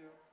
주세요.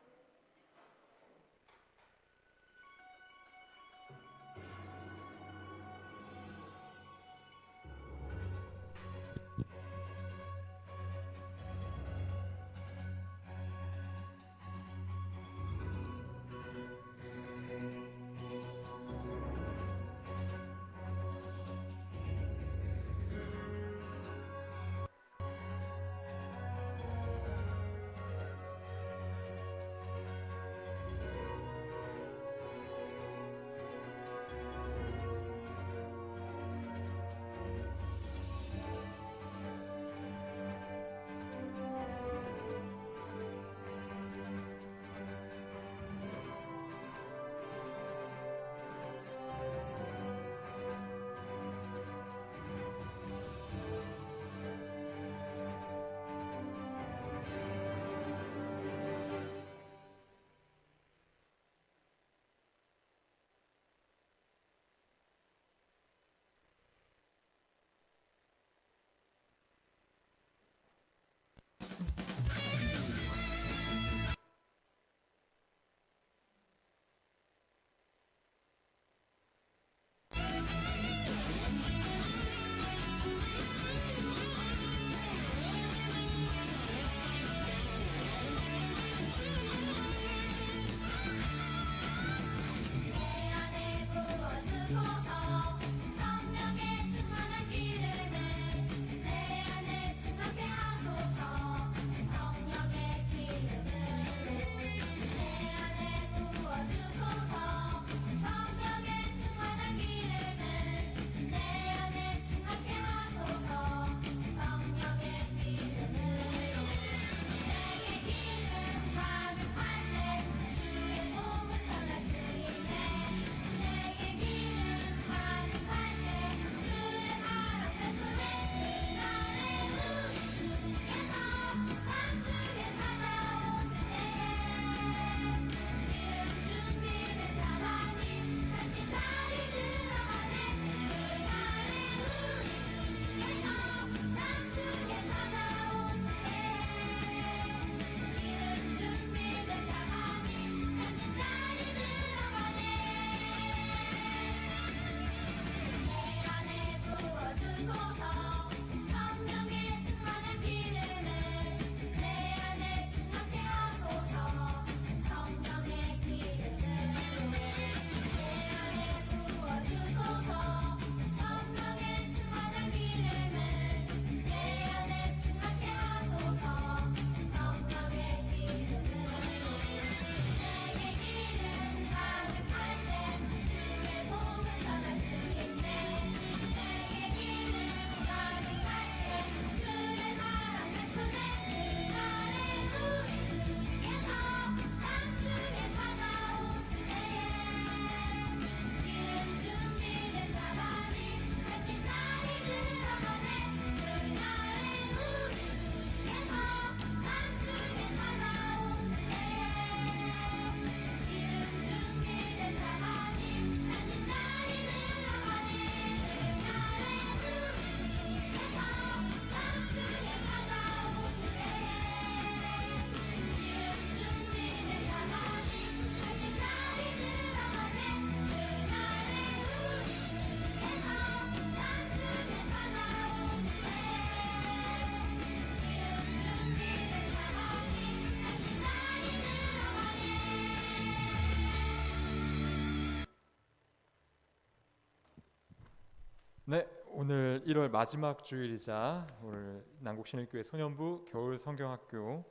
네, 오늘 1월 마지막 주일이자 오늘 난곡신일교회 소년부 겨울 성경학교,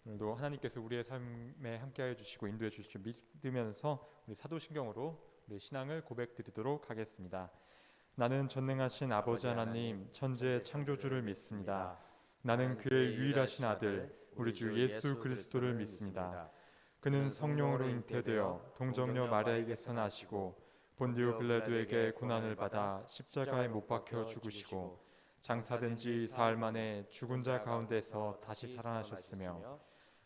오늘도 하나님께서 우리의 삶에 함께하여 주시고 인도해 주실 줄 믿으면서 우리 사도신경으로 우리 신앙을 고백드리도록 하겠습니다. 나는 전능하신 아버지 하나님 천지의 창조주를 믿습니다. 나는 그의 유일하신 아들 우리 주 예수 그리스도를 믿습니다. 그는 성령으로 잉태되어 동정녀 마리아에게서 나시고 본디오 빌라도에게 고난을 받아 십자가에 못 박혀 죽으시고 장사된 지 사흘 만에 죽은 자 가운데서 다시 살아나셨으며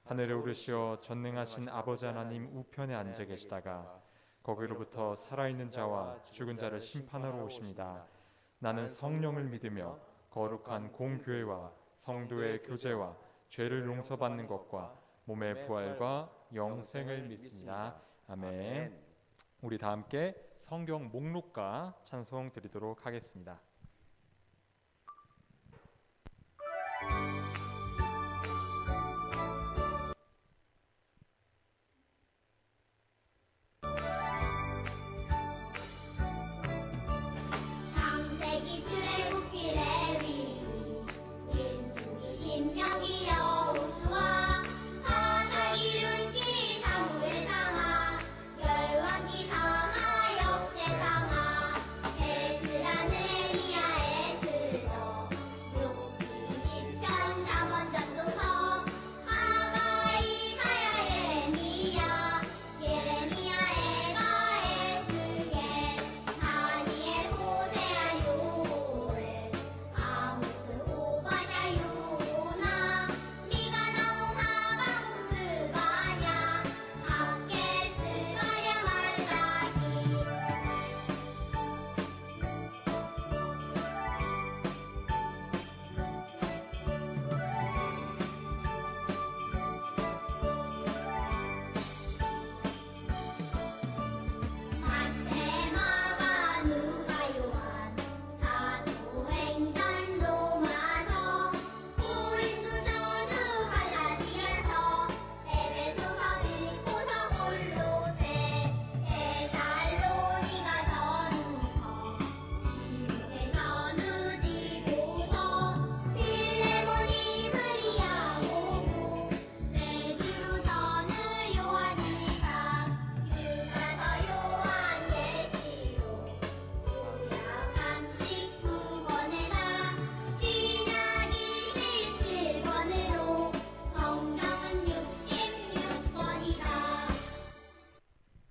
하늘에 오르시어 전능하신 아버지 하나님 우편에 앉아 계시다가 거기로부터 살아있는 자와 죽은 자를 심판하러 오십니다. 나는 성령을 믿으며 거룩한 공교회와 성도의 교제와 죄를 용서받는 것과 몸의 부활과 영생을 믿습니다. 아멘. 우리 다 함께 성경 목록과 찬송 드리도록 하겠습니다.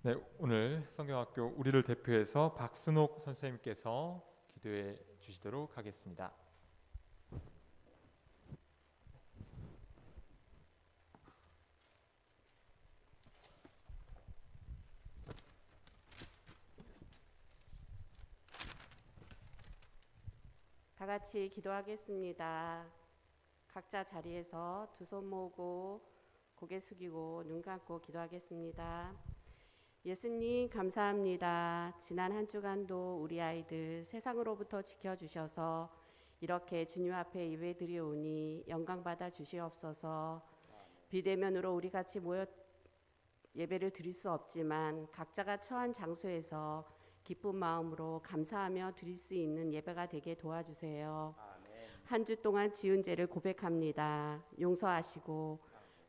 네, 오늘 성경학교 우리를 대표해서 박순옥 선생님께서 기도해 주시도록 하겠습니다. 다 같이 기도하겠습니다. 각자 자리에서 두 손 모으고 고개 숙이고 눈 감고 기도하겠습니다. 예수님 감사합니다. 지난 한 주간도 우리 아이들 세상으로부터 지켜주셔서 이렇게 주님 앞에 예배드리오니 영광받아 주시옵소서. 비대면으로 우리 같이 모여 예배를 드릴 수 없지만 각자가 처한 장소에서 기쁜 마음으로 감사하며 드릴 수 있는 예배가 되게 도와주세요. 한 주 동안 지은 죄를 고백합니다. 용서하시고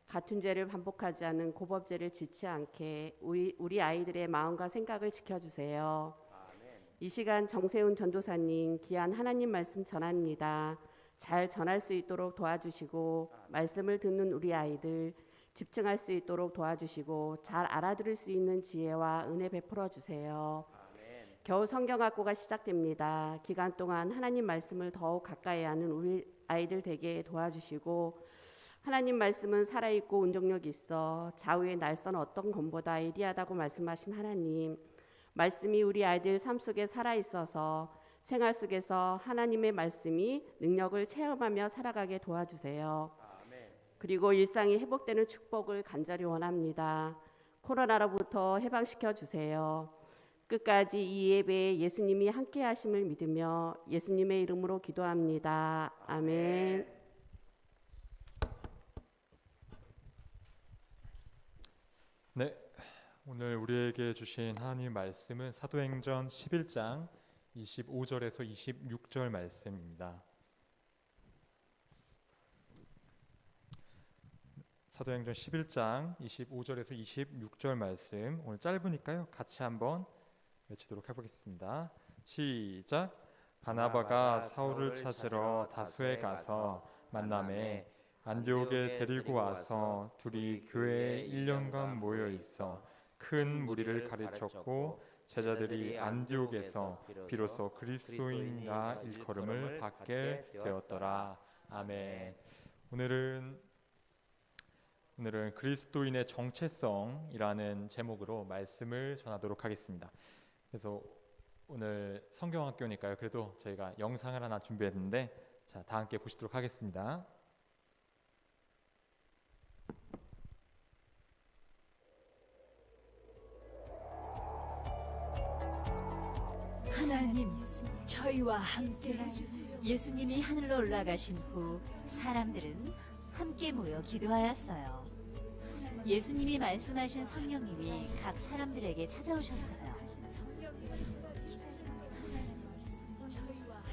같은 죄를 반복하지 않는 고법죄를 짓지 않게 우리 아이들의 마음과 생각을 지켜주세요. 이 시간 정세훈 전도사님 귀한 하나님 말씀 전합니다. 잘 전할 수 있도록 도와주시고 말씀을 듣는 우리 아이들 집중할 수 있도록 도와주시고 잘 알아들을 수 있는 지혜와 은혜 베풀어 주세요. 겨우 성경학교가 시작됩니다. 기간 동안 하나님 말씀을 더욱 가까이 하는 우리 아이들 되게 도와주시고 하나님 말씀은 살아있고 운동력 있어 좌우의 날선 어떤 검보다 예리하다고 말씀하신 하나님, 말씀이 우리 아이들 삶 속에 살아있어서 생활 속에서 하나님의 말씀이 능력을 체험하며 살아가게 도와주세요. 그리고 일상이 회복되는 축복을 간절히 원합니다. 코로나로부터 해방시켜 주세요. 끝까지 이 예배에 예수님이 함께 하심을 믿으며 예수님의 이름으로 기도합니다. 아멘. 네, 오늘 우리에게 주신 하나님의 말씀은 사도행전 11장 25절에서 26절 말씀입니다. 사도행전 11장 25절에서 26절 말씀, 오늘 짧으니까요 같이 한번 외치도록 해보겠습니다. 시작. 바나바가 사울을 찾으러 다소에 가서 만남에 안디옥에 데리고 와서 둘이 교회에 1년간 모여 있어 큰 무리를 가르쳤고 제자들이 안디옥에서 비로소 그리스도인이라 일컬음을 받게 되었더라. 아멘. 오늘은 그리스도인의 정체성이라는 제목으로 말씀을 전하도록 하겠습니다. 그래서 오늘 성경학교니까요. 그래도 저희가 영상을 하나 준비했는데 자, 다 함께 보시도록 하겠습니다. 하나님, 저희와 함께 예수님이 하늘로 올라가신 후 사람들은 함께 모여 기도하였어요. 예수님이 말씀하신 성령님이 각 사람들에게 찾아오셨어요.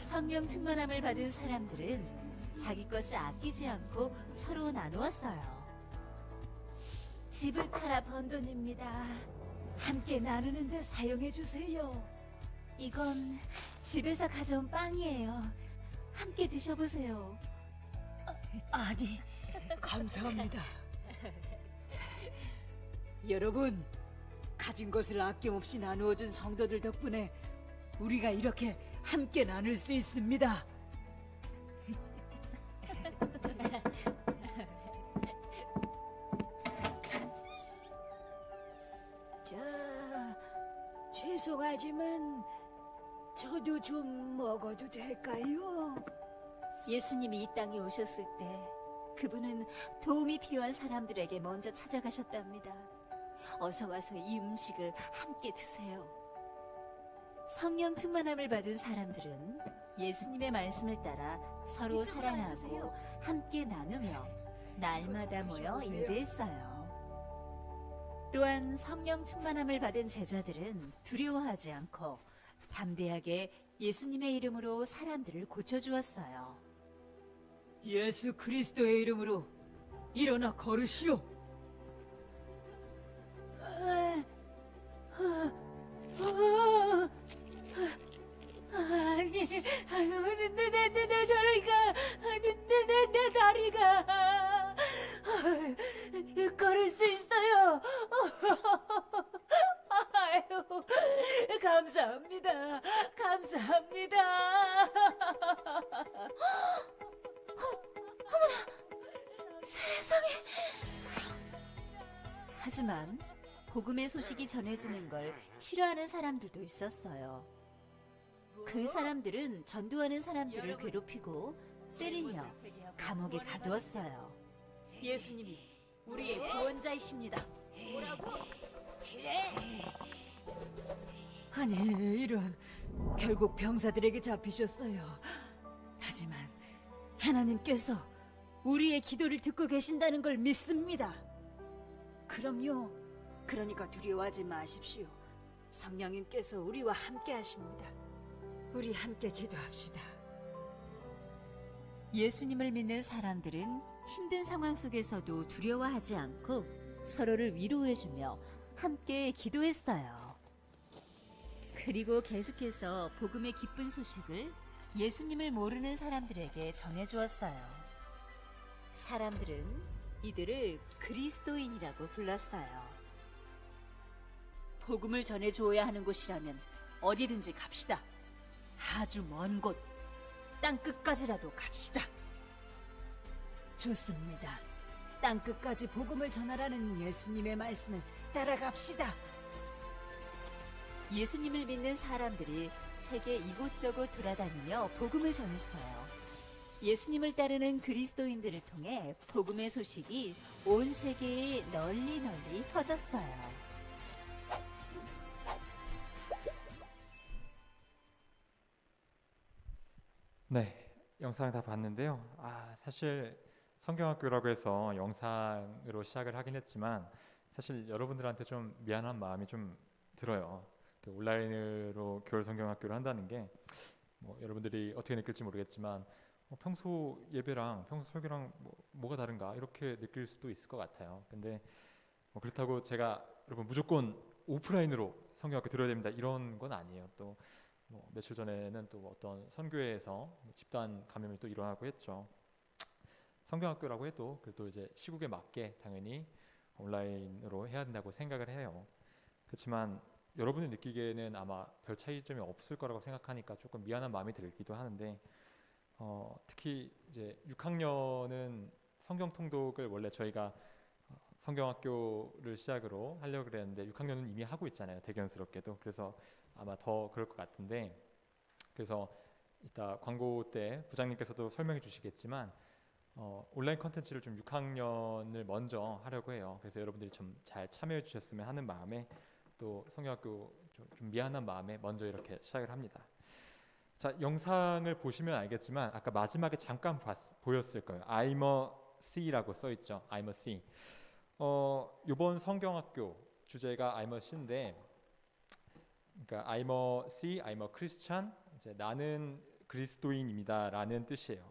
성령 충만함을 받은 사람들은 자기 것을 아끼지 않고 서로 나누었어요. 집을 팔아 번 돈입니다. 함께 나누는데 사용해 주세요. 이건 집에서 가져온 빵이에요. 함께 드셔보세요. 아니, 감사합니다. 여러분, 가진 것을 아낌없이 나누어준 성도들 덕분에 우리가 이렇게 함께 나눌 수 있습니다. 죄송하지만 저도 좀 먹어도 될까요? 예수님이 이 땅에 오셨을 때 그분은 도움이 필요한 사람들에게 먼저 찾아가셨답니다. 어서 와서 이 음식을 함께 드세요. 성령 충만함을 받은 사람들은 예수님의 말씀을 따라 서로 사랑하고 함께 나누며 날마다 모여 예배했어요. 또한 성령 충만함을 받은 제자들은 두려워하지 않고 담대하게 예수님의 이름으로 사람들을 고쳐주었어요. 예수 그리스도의 이름으로 일어나 걸으시오. 아니, 내 다리가, 내 다리가 걸을 수 있어요. 아유, 감사합니다. 감사합니다. 세상에! 하지만 복음의 소식이 전해지는 걸 싫어하는 사람들도 있었어요. 그 사람들은 전도하는 사람들을 괴롭히고 때리며 감옥에 가두었어요. 예수님이 우리의 구원자이십니다. 아니, 이런, 결국 병사들에게 잡히셨어요. 하지만 하나님께서 우리의 기도를 듣고 계신다는 걸 믿습니다. 그럼요. 그러니까 두려워하지 마십시오. 성령님께서 우리와 함께 하십니다. 우리 함께 기도합시다. 예수님을 믿는 사람들은 힘든 상황 속에서도 두려워하지 않고 서로를 위로해주며 함께 기도했어요. 그리고 계속해서 복음의 기쁜 소식을 예수님을 모르는 사람들에게 전해주었어요. 사람들은 이들을 그리스도인이라고 불렀어요. 복음을 전해주어야 하는 곳이라면 어디든지 갑시다. 아주 먼 곳, 땅 끝까지라도 갑시다. 좋습니다. 땅 끝까지 복음을 전하라는 예수님의 말씀을 따라갑시다. 예수님을 믿는 사람들이 세계 이곳저곳 돌아다니며 복음을 전했어요. 예수님을 따르는 그리스도인들을 통해 복음의 소식이 온 세계에 널리 퍼졌어요. 네, 영상을 다 봤는데요. 사실 성경학교라고 해서 영상으로 시작을 하긴 했지만 사실 여러분들한테 좀 미안한 마음이 좀 들어요. 온라인으로 겨울 성경학교를 한다는 게 여러분들이 어떻게 느낄지 모르겠지만 평소 예배랑 평소 설교랑 뭐가 다른가 이렇게 느낄 수도 있을 것 같아요. 근데 그렇다고 제가 여러분 무조건 오프라인으로 성경학교 들어야 됩니다 이런 건 아니에요. 또 며칠 전에는 또 어떤 선교회에서 집단 감염이 또 일어나고 했죠. 성경학교라고 해도 그래도 이제 시국에 맞게 당연히 온라인으로 해야 된다고 생각을 해요. 그렇지만 여러분이 느끼기에는 아마 별 차이점이 없을 거라고 생각하니까 조금 미안한 마음이 들기도 하는데 특히 이제 6학년은 성경 통독을 원래 저희가 성경학교를 시작으로 하려고 그랬는데 6학년은 이미 하고 있잖아요. 대견스럽게도. 그래서 아마 더 그럴 것 같은데 그래서 이따 광고 때 부장님께서도 설명해 주시겠지만 온라인 컨텐츠를 좀 6학년을 먼저 하려고 해요. 그래서 여러분들이 좀 잘 참여해 주셨으면 하는 마음에 또 성경학교 좀 미안한 마음에 먼저 이렇게 시작을 합니다. 자, 영상을 보시면 알겠지만 아까 마지막에 잠깐 보였을 거예요. I'm a C라고 써 있죠. I'm a C. 이번 성경학교 주제가 I'm a C인데, 그러니까 I'm a C, I'm a Christian. 이제 나는 그리스도인입니다라는 뜻이에요.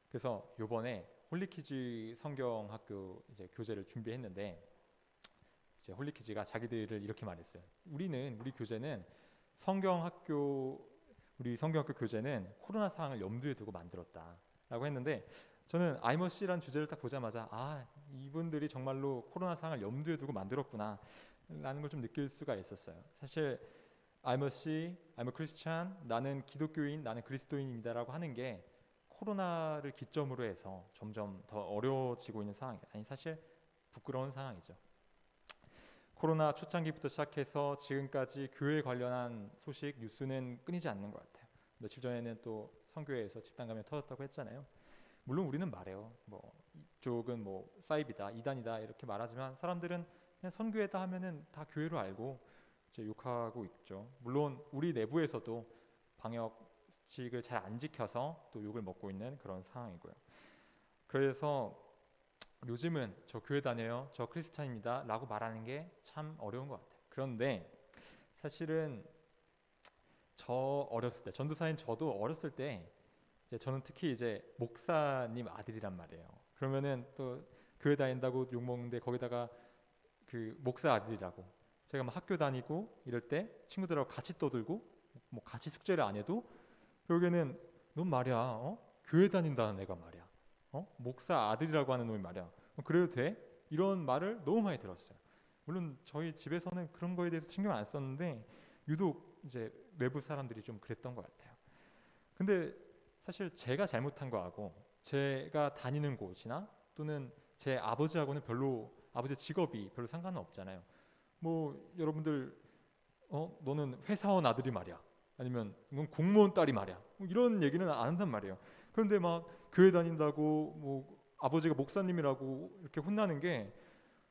그래서 이번에 홀리키즈 성경학교 이제 교재를 준비했는데, 이제 홀리키즈가 자기들을 이렇게 말했어요. 우리 교재는 우리 성경학교 교재는 코로나 상황을 염두에 두고 만들었다라고 했는데, 저는 I'm a C라는 주제를 딱 보자마자 이분들이 정말로 코로나 상황을 염두에 두고 만들었구나 라는 걸 좀 느낄 수가 있었어요. 사실 I'm a C, I'm a Christian, 나는 기독교인, 나는 그리스도인입니다라고 하는 게 코로나를 기점으로 해서 점점 더 어려워지고 있는 상황이에요. 아니, 사실 부끄러운 상황이죠. 코로나 초창기부터 시작해서 지금까지 교회 관련한 소식, 뉴스는 끊이지 않는 것 같아요. 며칠 전에는 또 선교회에서 집단 감염 터졌다고 했잖아요. 물론 우리는 말해요. 이쪽은 사이비다, 이단이다 이렇게 말하지만 사람들은 그냥 선교회다 하면은 다 교회로 알고 이제 욕하고 있죠. 물론 우리 내부에서도 방역칙을 잘 안 지켜서 또 욕을 먹고 있는 그런 상황이고요. 그래서 요즘은 저 교회 다녀요, 저 크리스찬입니다 라고 말하는 게 참 어려운 것 같아요. 그런데 사실은 저 어렸을 때, 전도사인 저도 어렸을 때 이제 저는 특히 이제 목사님 아들이란 말이에요. 그러면은 또 교회 다닌다고 욕먹는데 거기다가 그 목사 아들이라고, 제가 막 학교 다니고 이럴 때 친구들하고 같이 떠들고 같이 숙제를 안 해도 결국에는 넌 말이야, 교회 다닌다는 애가 말이야, 목사 아들이라고 하는 놈이 말이야, 그래도 돼? 이런 말을 너무 많이 들었어요. 물론 저희 집에서는 그런 거에 대해서 신경 안 썼는데 유독 이제 외부 사람들이 좀 그랬던 것 같아요. 근데 사실 제가 잘못한 거하고 제가 다니는 곳이나 또는 제 아버지하고는 아버지 직업이 별로 상관은 없잖아요. 여러분들 너는 회사원 아들이 말이야, 아니면 넌 공무원 딸이 말이야, 이런 얘기는 안 한단 말이에요. 그런데 막 교회 다닌다고 아버지가 목사님이라고 이렇게 혼나는 게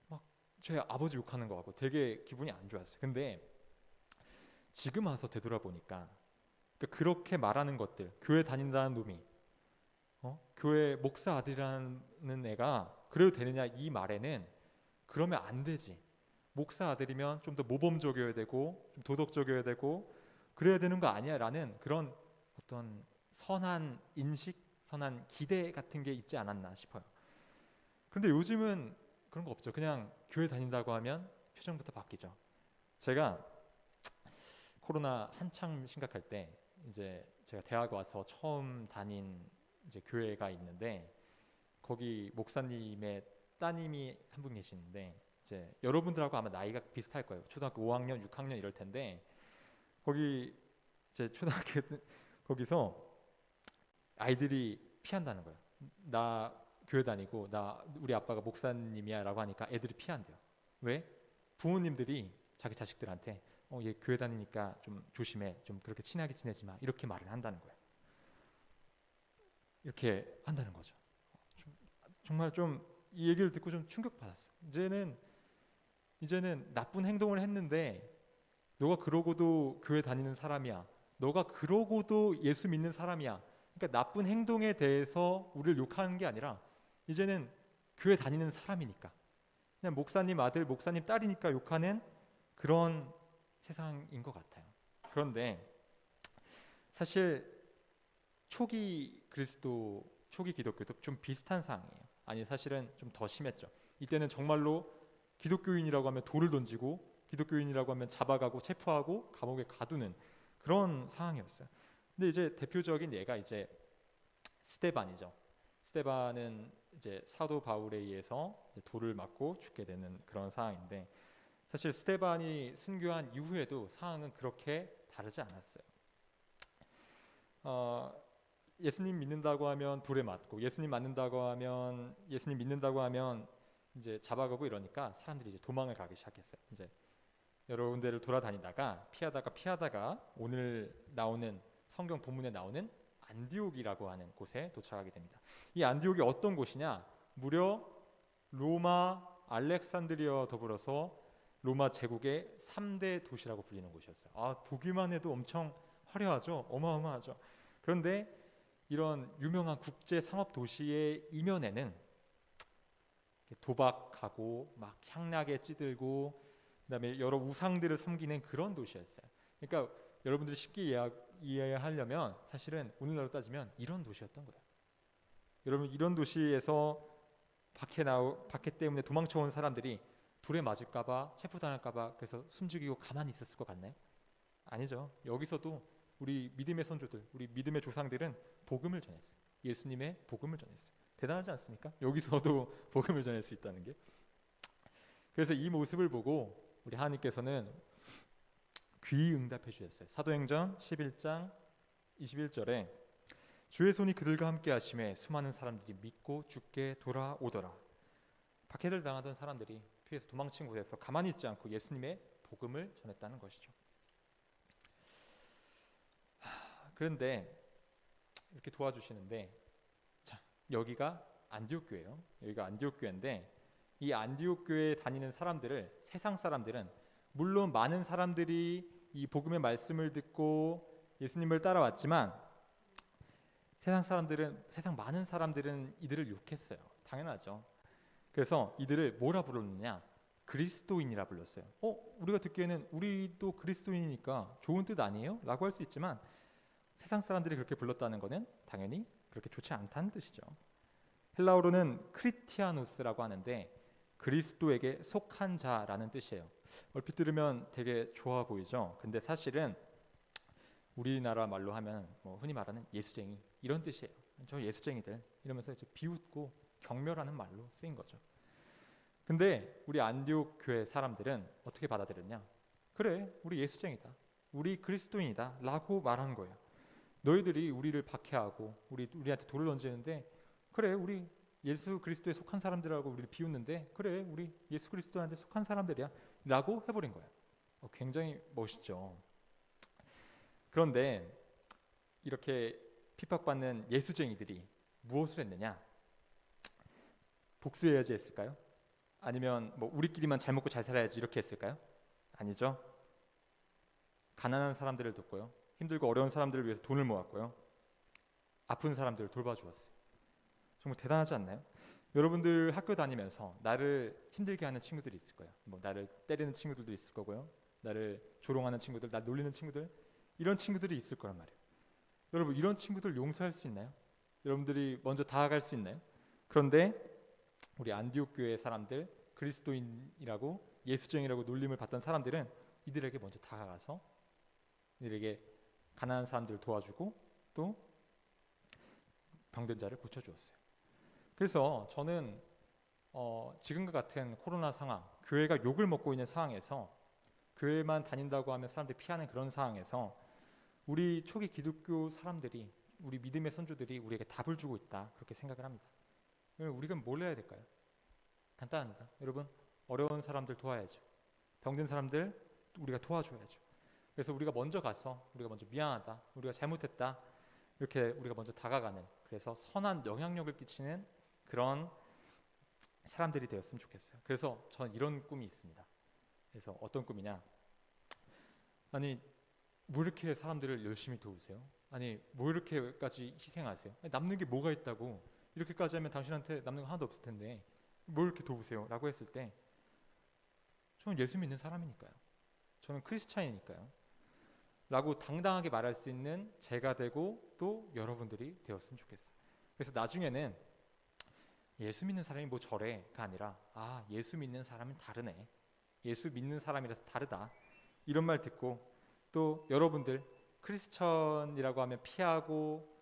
막 제 아버지 욕하는 거 같고 되게 기분이 안 좋았어요. 근데 지금 와서 되돌아보니까 그렇게 말하는 것들, 교회 다닌다는 놈이 교회 목사 아들이라는 애가 그래도 되느냐 이 말에는 그러면 안 되지. 목사 아들이면 좀 더 모범적이어야 되고 좀 도덕적이어야 되고 그래야 되는 거 아니야 라는 그런 어떤 선한 인식, 선한 기대 같은 게 있지 않았나 싶어요. 그런데 요즘은 그런 거 없죠. 그냥 교회 다닌다고 하면 표정부터 바뀌죠. 제가 코로나 한창 심각할 때 이제 제가 대학 와서 처음 다닌 이제 교회가 있는데, 거기 목사님의 따님이 한 분 계시는데 이제 여러분들하고 아마 나이가 비슷할 거예요. 초등학교 5학년, 6학년 이럴 텐데 거기 이제 초등학교 거기서 아이들이 피한다는 거예요. 나 교회 다니고 우리 아빠가 목사님이야라고 하니까 애들이 피한대요. 왜? 부모님들이 자기 자식들한테 얘 교회 다니니까 좀 조심해, 좀 그렇게 친하게 지내지 마, 이렇게 말을 한다는 거예요. 이렇게 한다는 거죠. 정말 좀 이 얘기를 듣고 좀 충격받았어요. 이제는 나쁜 행동을 했는데 너가 그러고도 교회 다니는 사람이야, 너가 그러고도 예수 믿는 사람이야, 그러니까 나쁜 행동에 대해서 우리를 욕하는 게 아니라 이제는 교회 다니는 사람이니까, 그냥 목사님 아들, 목사님 딸이니까 욕하는 그런 세상인 것 같아요. 그런데 사실 초기 기독교도 좀 비슷한 상황이에요. 아니, 사실은 좀 더 심했죠. 이때는 정말로 기독교인이라고 하면 돌을 던지고 기독교인이라고 하면 잡아가고 체포하고 감옥에 가두는 그런 상황이었어요. 근데 이제 대표적인 예가 이제 스데반이죠. 스데반은 이제 사도 바울에 의해서 돌을 맞고 죽게 되는 그런 상황인데, 사실 스데반이 순교한 이후에도 상황은 그렇게 다르지 않았어요. 예수님 믿는다고 하면 돌에 맞고, 예수님 믿는다고 하면 이제 잡아가고 이러니까 사람들이 이제 도망을 가기 시작했어요. 이제 여러 군데를 돌아다니다가 피하다가 오늘 나오는 성경 본문에 나오는 안디옥이라고 하는 곳에 도착하게 됩니다. 이 안디옥이 어떤 곳이냐? 무려 로마, 알렉산드리아와 더불어서 로마 제국의 3대 도시라고 불리는 곳이었어요. 보기만 해도 엄청 화려하죠. 어마어마하죠. 그런데 이런 유명한 국제 상업 도시의 이면에는 도박하고 막 향락에 찌들고 그다음에 여러 우상들을 섬기는 그런 도시였어요. 그러니까 여러분들이 쉽게 이해하려면 사실은 오늘날로 따지면 이런 도시였던 거예요. 여러분 이런 도시에서 박해 때문에 도망쳐온 사람들이 돌에 맞을까봐 체포당할까봐 그래서 숨죽이고 가만히 있었을 것 같나요? 아니죠. 여기서도 우리 믿음의 선조들, 우리 믿음의 조상들은 복음을 전했어요. 예수님의 복음을 전했어요. 대단하지 않습니까? 여기서도 복음을 전할 수 있다는 게. 그래서 이 모습을 보고 우리 하나님께서는 귀히 응답해 주셨어요. 사도행전 11장 21절에 주의 손이 그들과 함께 하심에 수많은 사람들이 믿고 주께 돌아오더라. 박해를 당하던 사람들이 피해서 도망친 곳에서 가만히 있지 않고 예수님의 복음을 전했다는 것이죠. 그런데 이렇게 도와주시는데 자, 여기가 안디옥 교회예요. 여기가 안디옥 교회인데 이 안디옥 교회에 다니는 사람들을 세상 사람들은 물론 많은 사람들이 이 복음의 말씀을 듣고 예수님을 따라왔지만 세상 많은 사람들은 이들을 욕했어요. 당연하죠. 그래서 이들을 뭐라 부르느냐? 그리스도인이라 불렀어요. 우리가 듣기에는 우리도 그리스도인이니까 좋은 뜻 아니에요? 라고 할 수 있지만 세상 사람들이 그렇게 불렀다는 것은 당연히 그렇게 좋지 않다는 뜻이죠. 헬라어로는 크리티아누스라고 하는데 그리스도에게 속한 자라는 뜻이에요. 얼핏 들으면 되게 좋아 보이죠. 근데 사실은 우리나라 말로 하면 흔히 말하는 예수쟁이 이런 뜻이에요. 저 예수쟁이들 이러면서 이제 비웃고 경멸하는 말로 쓰인 거죠. 근데 우리 안디옥 교회 사람들은 어떻게 받아들였냐? 그래, 우리 예수쟁이다. 우리 그리스도인이다 라고 말한 거예요. 너희들이 우리를 박해하고 우리한테 돌을 던지는데 그래, 우리 예수 그리스도에 속한 사람들하고 우리를 비웃는데 그래, 우리 예수 그리스도한테 속한 사람들이야 라고 해버린 거예요. 굉장히 멋있죠. 그런데 이렇게 핍박받는 예수쟁이들이 무엇을 했느냐? 복수해야지 했을까요? 아니면 우리끼리만 잘 먹고 잘 살아야지 이렇게 했을까요? 아니죠. 가난한 사람들을 돕고요, 힘들고 어려운 사람들을 위해서 돈을 모았고요, 아픈 사람들을 돌봐주었어요. 정말 대단하지 않나요? 여러분들 학교 다니면서 나를 힘들게 하는 친구들이 있을 거예요. 나를 때리는 친구들도 있을 거고요, 나를 조롱하는 친구들, 날 놀리는 친구들, 이런 친구들이 있을 거란 말이에요. 여러분 이런 친구들 용서할 수 있나요? 여러분들이 먼저 다가갈 수 있나요? 그런데 우리 안디옥 교회 사람들, 그리스도인이라고 예수쟁이라고 놀림을 받던 사람들은 이들에게 먼저 다가가서 이들에게 가난한 사람들을 도와주고 또 병든 자를 고쳐주었어요. 그래서 저는 지금과 같은 코로나 상황, 교회가 욕을 먹고 있는 상황에서, 교회만 다닌다고 하면 사람들이 피하는 그런 상황에서 우리 초기 기독교 사람들이, 우리 믿음의 선조들이 우리에게 답을 주고 있다, 그렇게 생각을 합니다. 우리가 뭘 해야 될까요? 간단합니다. 여러분, 어려운 사람들 도와야죠. 병든 사람들 우리가 도와줘야죠. 그래서 우리가 먼저 가서 우리가 먼저 미안하다, 우리가 잘못했다, 이렇게 우리가 먼저 다가가는, 그래서 선한 영향력을 끼치는 그런 사람들이 되었으면 좋겠어요. 그래서 저는 이런 꿈이 있습니다. 그래서 어떤 꿈이냐? 아니 뭐 이렇게 사람들을 열심히 도우세요? 아니 뭐 이렇게까지 희생하세요? 아니, 남는 게 뭐가 있다고, 이렇게까지 하면 당신한테 남는 거 하나도 없을 텐데 뭘 이렇게 도우세요? 라고 했을 때 저는 예수 믿는 사람이니까요, 저는 크리스찬이니까요 라고 당당하게 말할 수 있는 제가 되고 또 여러분들이 되었으면 좋겠어요. 그래서 나중에는 예수 믿는 사람이 뭐 저래가 아니라, 아 예수 믿는 사람은 다르네, 예수 믿는 사람이라서 다르다, 이런 말 듣고 또 여러분들 크리스천이라고 하면 피하고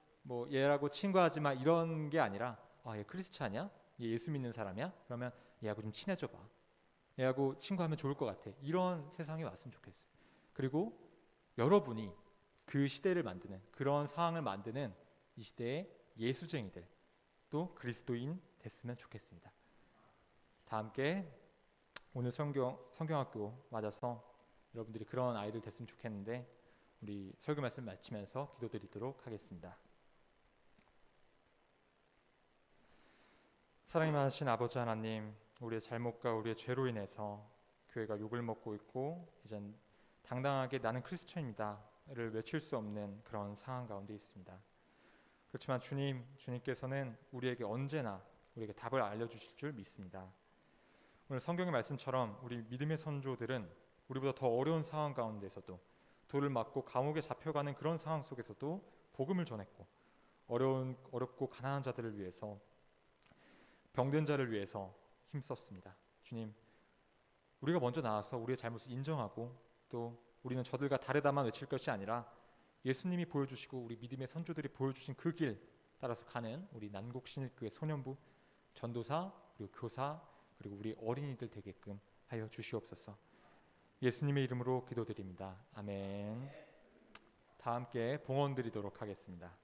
얘라고 친구하지 마, 이런 게 아니라, 얘 크리스찬이야? 얘 예수 믿는 사람이야? 그러면 얘하고 좀 친해져 봐, 얘하고 친구하면 좋을 것 같아, 이런 세상이 왔으면 좋겠어요. 그리고 여러분이 그 시대를 만드는, 그런 상황을 만드는 이 시대의 예수쟁이들, 또 그리스도인 됐으면 좋겠습니다. 다 함께 오늘 성경학교 맞아서 여러분들이 그런 아이들 됐으면 좋겠는데, 우리 설교 말씀 마치면서 기도드리도록 하겠습니다. 사랑이 많으신 아버지 하나님, 우리의 잘못과 우리의 죄로 인해서 교회가 욕을 먹고 있고 이젠 당당하게 나는 크리스천입니다 외칠 수 없는 그런 상황 가운데 있습니다. 그렇지만 주님께서는 우리에게 언제나 우리에게 답을 알려주실 줄 믿습니다. 오늘 성경의 말씀처럼 우리 믿음의 선조들은 우리보다 더 어려운 상황 가운데서도 돌을 맞고 감옥에 잡혀가는 그런 상황 속에서도 복음을 전했고 어렵고 가난한 자들을 위해서 병든 자를 위해서 힘썼습니다. 주님, 우리가 먼저 나와서 우리의 잘못을 인정하고 또 우리는 저들과 다르다만 외칠 것이 아니라 예수님이 보여주시고 우리 믿음의 선조들이 보여주신 그 길 따라서 가는 우리 난곡신일교회 소년부, 전도사, 그리고 교사, 그리고 우리 어린이들 되게끔 하여 주시옵소서. 예수님의 이름으로 기도드립니다. 아멘. 다 함께 봉헌 드리도록 하겠습니다.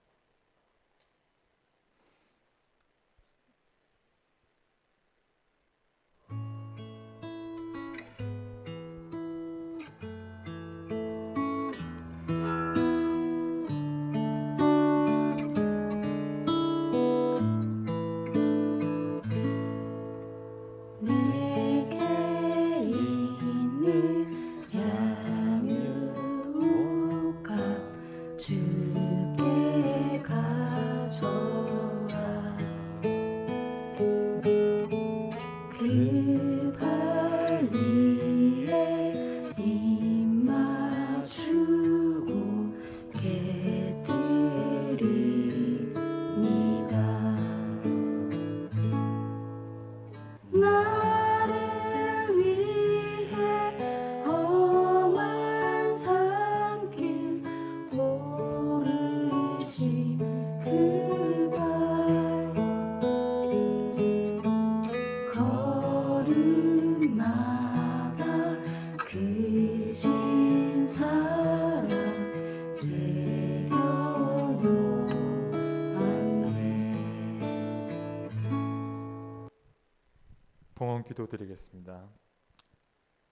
봉헌 기도드리겠습니다.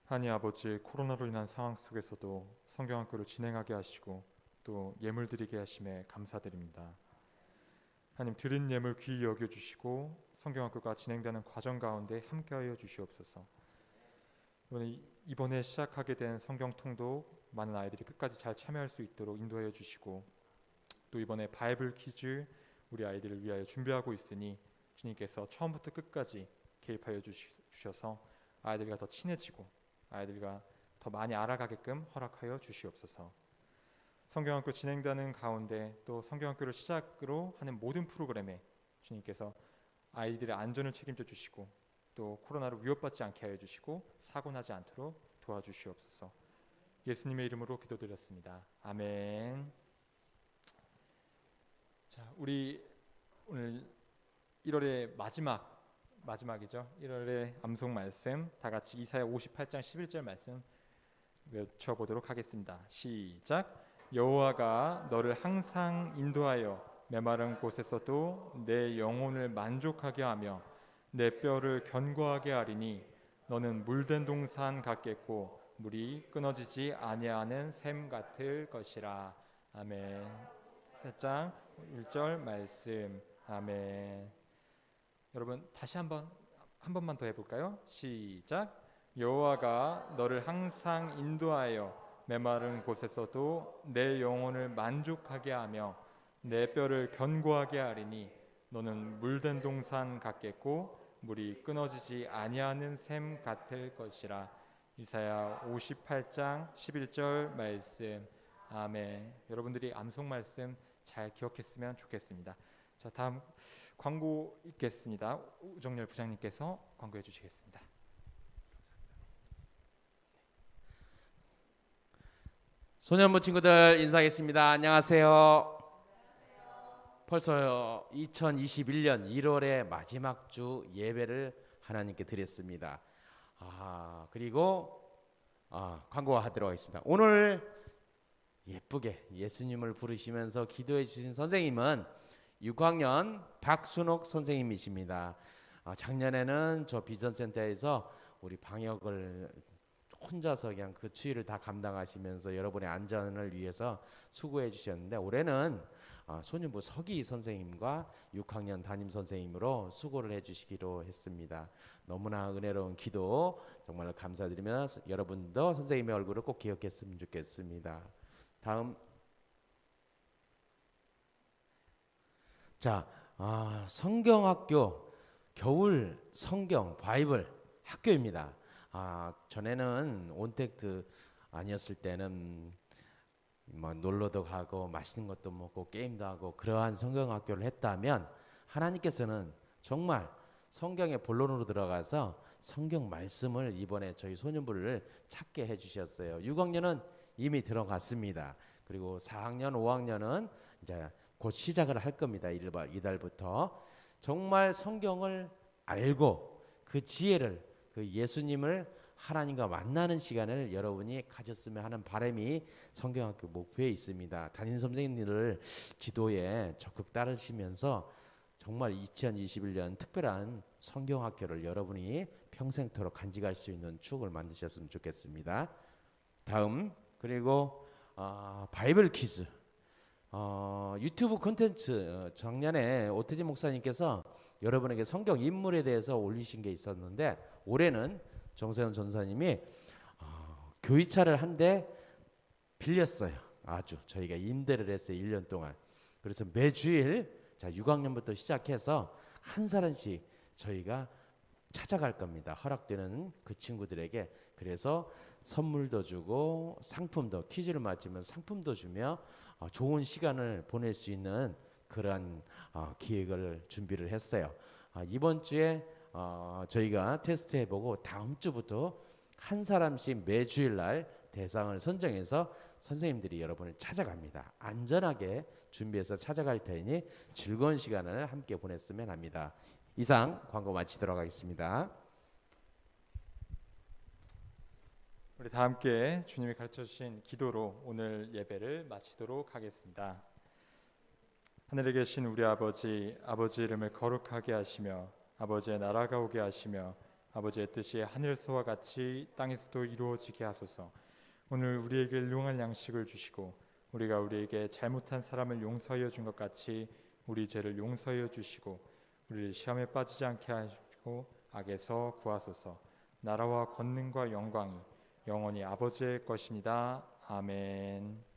하나님 아버지, 코로나로 인한 상황 속에서도 성경학교를 진행하게 하시고 또 예물 드리게 하심에 감사드립니다. 하나님, 드린 예물 귀히 여겨주시고 성경학교가 진행되는 과정 가운데 함께하여 주시옵소서. 이번에 시작하게 된 성경통독 많은 아이들이 끝까지 잘 참여할 수 있도록 인도하여 주시고 또 이번에 바이블 퀴즈 우리 아이들을 위하여 준비하고 있으니 주님께서 처음부터 끝까지 개입하여 주셔서 아이들과 더 친해지고 아이들과 더 많이 알아가게끔 허락하여 주시옵소서. 성경학교 진행되는 가운데 또 성경학교를 시작으로 하는 모든 프로그램에 주님께서 아이들의 안전을 책임져 주시고 또 코로나로 위협받지 않게 하여 주시고 사고 나지 않도록 도와주시옵소서. 예수님의 이름으로 기도드렸습니다. 아멘. 자, 우리 오늘 1월의 마지막이죠. 1월의 암송 말씀 다 같이 이사야 58장 11절 말씀 외쳐보도록 하겠습니다. 시작. 여호와가 너를 항상 인도하여 메마른 곳에서도 내 영혼을 만족하게 하며 내 뼈를 견고하게 하리니 너는 물된 동산 같겠고 물이 끊어지지 아니하는 샘 같을 것이라. 아멘. 4장 1절 말씀. 아멘. 여러분 다시 한 번만 더 해볼까요? 시작. 여호와가 너를 항상 인도하여 메마른 곳에서도 내 영혼을 만족하게 하며 내 뼈를 견고하게 하리니 너는 물된 동산 같겠고 물이 끊어지지 아니하는 샘 같을 것이라. 이사야 58장 11절 말씀. 아멘. 여러분들이 암송 말씀 잘 기억했으면 좋겠습니다. 자, 다음 광고 있겠습니다. 우정열 부장님께서 광고해 주시겠습니다. 소년부 친구들 인사하겠습니다. 안녕하세요. 벌써 2021년 1월의 마지막 주 예배를 하나님께 드렸습니다. 그리고 광고하도록 하겠습니다. 오늘 예쁘게 예수님을 부르시면서 기도해 주신 선생님은 6학년 박순옥 선생님이십니다. 작년에는 저 비전센터에서 우리 방역을 혼자서 그냥 그 추위를 다 감당하시면서 여러분의 안전을 위해서 수고해 주셨는데 올해는 소년부 서기 선생님과 6학년 담임 선생님으로 수고를 해주시기로 했습니다. 너무나 은혜로운 기도 정말 감사드리며 여러분도 선생님의 얼굴을 꼭 기억했으면 좋겠습니다. 다음. 자, 성경학교 겨울 성경 바이블 학교입니다. 전에는 온택트 아니었을 때는 뭐 놀러도 가고 맛있는 것도 먹고 게임도 하고 그러한 성경학교를 했다면, 하나님께서는 정말 성경의 본론으로 들어가서 성경 말씀을 이번에 저희 소년부를 찾게 해주셨어요. 6학년은 이미 들어갔습니다. 그리고 4학년, 5학년은 이제 곧 시작을 할 겁니다. 이달부터 정말 성경을 알고 그 지혜를, 그 예수님을 하나님과 만나는 시간을 여러분이 가졌으면 하는 바람이 성경학교 목표에 있습니다. 담임 선생님들 지도에 적극 따르시면서 정말 2021년 특별한 성경학교를 여러분이 평생토록 간직할 수 있는 추억을 만드셨으면 좋겠습니다. 다음, 그리고 바이블 퀴즈. 유튜브 콘텐츠, 작년에 오태진 목사님께서 여러분에게 성경 인물에 대해서 올리신 게 있었는데, 올해는 정세현 전사님이 교회차를 한 대 빌렸어요. 아주 저희가 임대를 했어요. 1년 동안. 그래서 매주일 6학년부터 시작해서 한 사람씩 저희가 찾아갈 겁니다. 허락되는 그 친구들에게. 그래서 선물도 주고 상품도, 퀴즈를 맞히면 상품도 주며 좋은 시간을 보낼 수 있는 그러한 기획을 준비를 했어요. 이번 주에 저희가 테스트 해보고 다음 주부터 한 사람씩 매주일 날 대상을 선정해서 선생님들이 여러분을 찾아갑니다. 안전하게 준비해서 찾아갈 테니 즐거운 시간을 함께 보냈으면 합니다. 이상 광고 마치도록 하겠습니다. 우리 다 함께 주님이 가르쳐 주신 기도로 오늘 예배를 마치도록 하겠습니다. 하늘에 계신 우리 아버지, 아버지 이름을 거룩하게 하시며 아버지의 나라가 오게 하시며 아버지의 뜻이 하늘에서와 같이 땅에서도 이루어지게 하소서. 오늘 우리에게 일용할 양식을 주시고 우리가 우리에게 잘못한 사람을 용서하여 준 것 같이 우리 죄를 용서하여 주시고 우리를 시험에 빠지지 않게 하시고 악에서 구하소서. 나라와 권능과 영광이 영원히 아버지의 것입니다. 아멘.